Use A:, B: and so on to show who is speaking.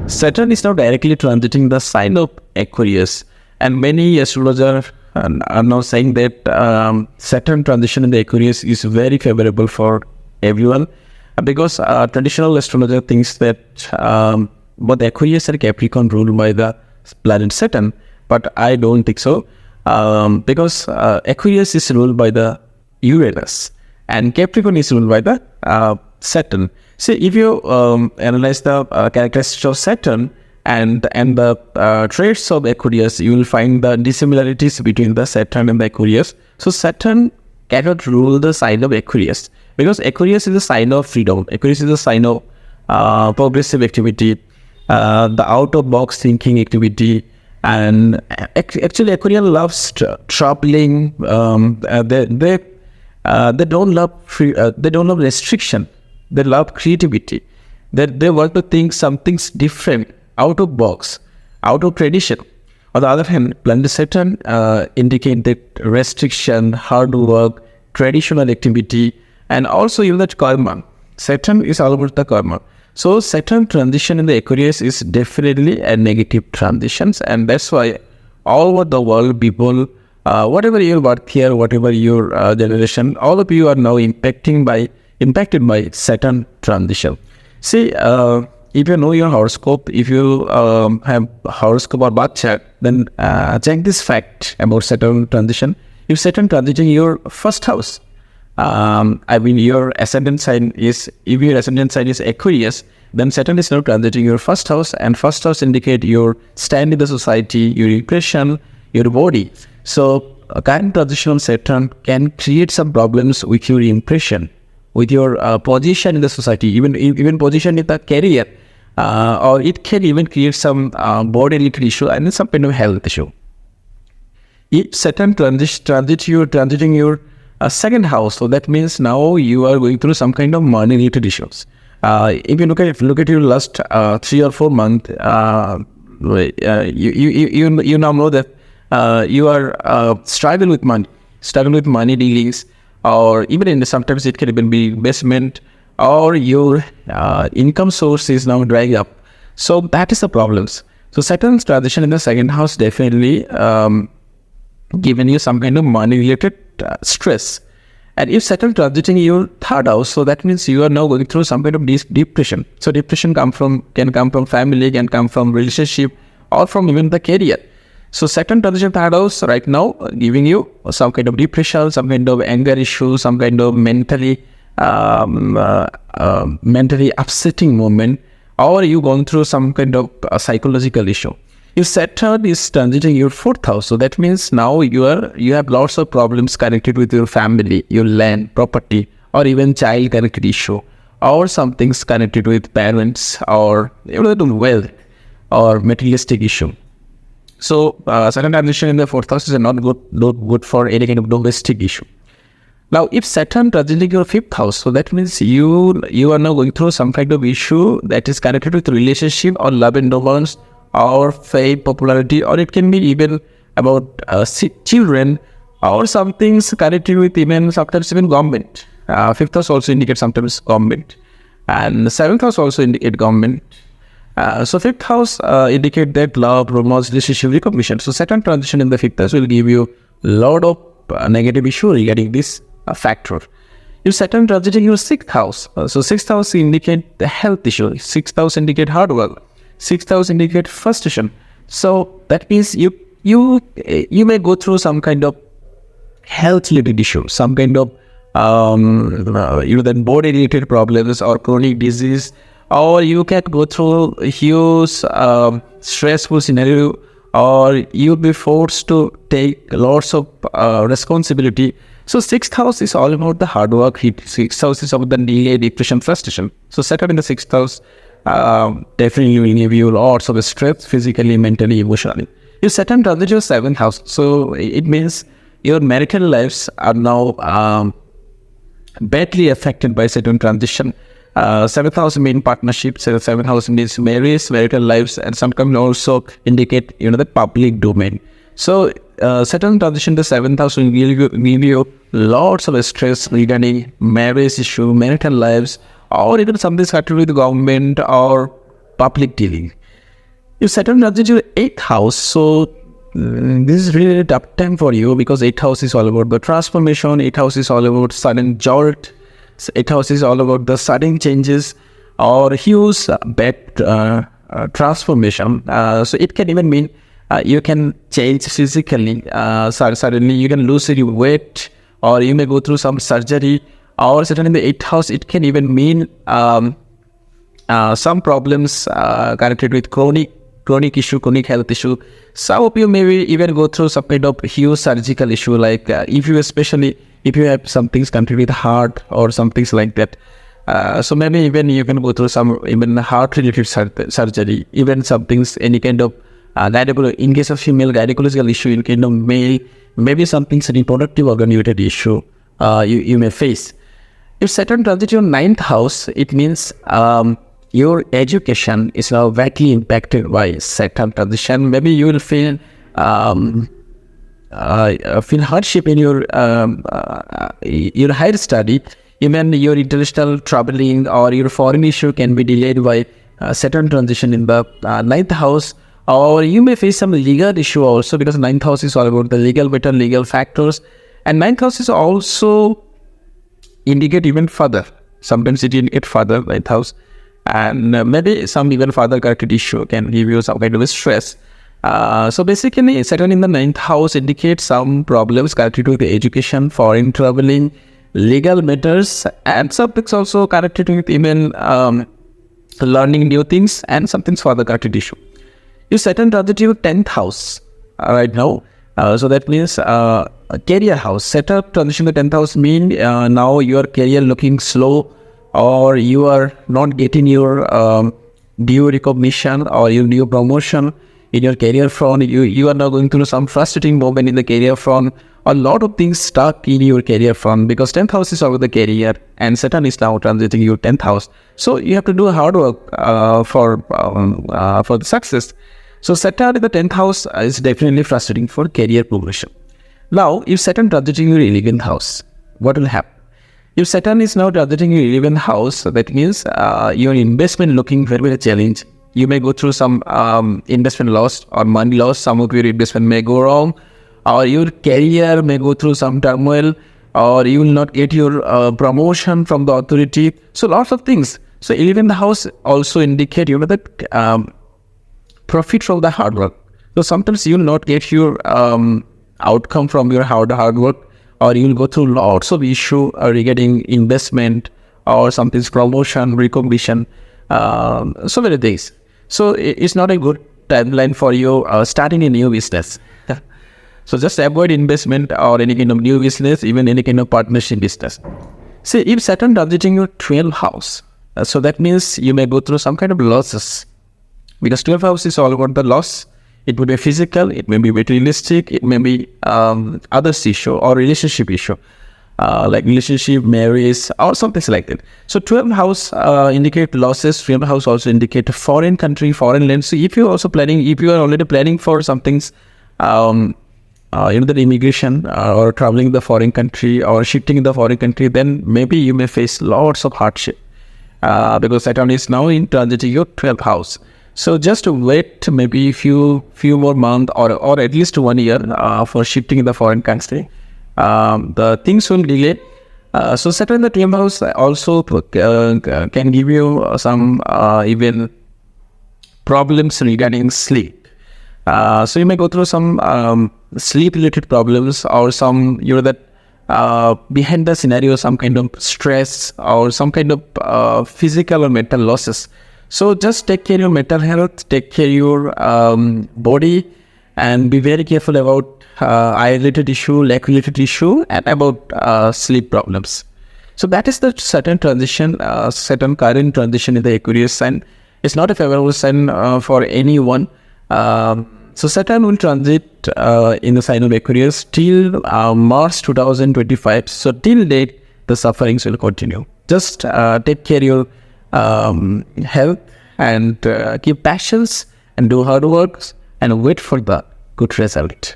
A: Saturn is now directly transiting the sign of Aquarius, and many astrologers are now saying that Saturn transition in the Aquarius is very favorable for everyone, because traditional astrologer thinks that both Aquarius and Capricorn ruled by the planet Saturn, but I don't think so, because Aquarius is ruled by the Uranus and Capricorn is ruled by the Saturn. See, if you analyze the characteristics of Saturn and the traits of Aquarius, you will find the dissimilarities between the Saturn and the Aquarius. So Saturn cannot rule the sign of Aquarius, because Aquarius is a sign of freedom. Aquarius is a sign of progressive activity, the out-of-box thinking activity, and actually Aquarian loves troubling. They don't love restriction. They love creativity. They want to think something's different, out of box, out of tradition. On the other hand, planet Saturn indicate that restriction, hard work, traditional activity, and also even that karma. Saturn is all about the karma. So Saturn transition in the Aquarius is definitely a negative transition, and that's why all over the world, people, whatever your birth year, whatever your generation, all of you are now impacted by Saturn transition. See, if you know your horoscope, if you have horoscope or birth chart, then check this fact about Saturn transition. If Saturn transiting your first house, your ascendant sign is, if your ascendant sign is Aquarius, then Saturn is now transiting your first house, and first house indicate your stand in the society, your impression, your body. So a current transition on Saturn can create some problems with your impression, with your position in the society, even position in the career, or it can even create some body-related issue and some kind of health issue. If Saturn transiting your second house, so that means now you are going through some kind of money-related issues. If you look at your last 3 or 4 months, you now know that you are struggling with money dealings, or even sometimes it can even be investment, or your income source is now drying up. So that is the problems. So Saturn's transition in the second house definitely giving you some kind of money related stress. And if Saturn transiting your third house, so that means you are now going through some kind of depression. So depression can come from family, can come from relationship, or from even the career. So Saturn transition third house right now giving you some kind of depression, some kind of anger issue, some kind of mentally upsetting moment, or you gone through some kind of psychological issue. If Saturn is transiting your fourth house, so that means now you have lots of problems connected with your family, your land, property, or even child connected issue, or some things connected with parents, or wealth or materialistic issue. So Saturn transition in the fourth house is not good for any kind of domestic issue. Now, if Saturn transiting your fifth house, so that means you are now going through some kind of issue that is connected with relationship or love and romance, or fame, popularity, or it can be even about children, or some things connected with sometimes even government. Fifth house also indicates sometimes government, and the seventh house also indicate government. So fifth house indicate that love, romance, relationship, recognition. So Saturn transition in the fifth house will give you a lot of negative issue regarding this factor. If Saturn transiting your sixth house, so sixth house indicate the health issue. Sixth house indicate hard work. Sixth house indicate frustration. So that means you may go through some kind of health related issue, some kind of then body related problems or chronic disease, or you can go through a huge stressful scenario, or you'll be forced to take lots of responsibility. So sixth house is all about the hard work. Sixth house is about the delay, depression, frustration. So Saturn in the sixth house definitely will give you lots of stress, physically, mentally, emotionally. If Saturn transits your seventh house, so it means your marital lives are now badly affected by Saturn transition. Seventh house means partnerships, seventh house means marriage, marital lives, and sometimes also indicate the public domain. So Saturn transition to seventh house will give you lots of stress regarding marriage issue, marital lives, or even something started with government or public dealing. If Saturn transits your 8th house, so this is really a tough time for you, because 8th house is all about the transformation, 8th house is all about sudden jolt, 8th house is all about the sudden changes or huge bad transformation. So it can even mean you can change physically. Suddenly you can lose your weight, or you may go through some surgery, or certainly in the 8th house it can even mean some problems connected with chronic issue, chronic health issue. Some of you maybe even go through some kind of huge surgical issue, like if you have some things connected with heart or some things like that. So maybe even you can go through some even heart related surgery, even some things, any kind of in case of female, gynecological issue. In kind of male, maybe something reproductive organ related issue you may face. If Saturn transits your 9th house, it means your education is now badly impacted by Saturn transition. Maybe you will feel hardship in your higher study. Even your international traveling or your foreign issue can be delayed by Saturn transition in the 9th house. Or you may face some legal issue also, because 9th house is all about the legal matter, legal factors. And 9th house is also indicate even further. Sometimes it indicate further, 9th house. And maybe some even further connected issue can give you some kind of stress. So basically, Saturn in the 9th house indicates some problems connected with the education, foreign traveling, legal matters, and some things also connected with even learning new things, and some things further connected issue. If Saturn transits your 10th house right now, so that means career house. Saturn transition to 10th house mean now your career looking slow, or you are not getting your due recognition or your due promotion in your career front. You are now going through some frustrating moment in the career front. A lot of things stuck in your career front, because 10th house is over the career and Saturn is now transiting your 10th house. So you have to do hard work for the success. So Saturn in the 10th house is definitely frustrating for career progression. Now, if Saturn transiting your 11th house, what will happen? If Saturn is now transiting your 11th house, that means your investment looking very, very challenging. You may go through some investment loss or money loss. Some of your investment may go wrong, or your career may go through some turmoil, or you will not get your promotion from the authority. So lots of things. So 11th house also indicate that profit from the hard work. So sometimes you will not get your outcome from your hard work, or you will go through lots of issue regarding investment or something's promotion, recognition, so many things. So it's not a good timeline for you starting a new business. So just avoid investment or any kind of new business, even any kind of partnership business. See, if Saturn transiting your 12th house, so that means you may go through some kind of losses, because 12th house is all about the loss. It would be physical, it may be materialistic, it may be other issue or relationship issue, like relationship, marriage, or something like that. So 12th house indicate losses. 12th house also indicate foreign country, foreign land. So if you are already planning for some things, the immigration or traveling the foreign country or shifting in the foreign country, then maybe you may face lots of hardship because Saturn is now in transiting your 12th house. So just wait maybe few more months or at least 1 year for shifting in the foreign country. The things will delay. So Saturn in the 10th house also can give you some even problems regarding sleep. So you may go through some sleep related problems, or some behind the scenario some kind of stress or some kind of physical or mental losses. So just take care of your mental health, take care of your body, and be very careful about eye-related issue, leg-related issue, and about sleep problems. So that is the Saturn transition, Saturn current transition in the Aquarius sign. It's not a favorable sign for anyone. So Saturn will transit in the sign of Aquarius till March 2025. So till date, the sufferings will continue. Just take care of your health and keep patience and do hard work and wait for the good result.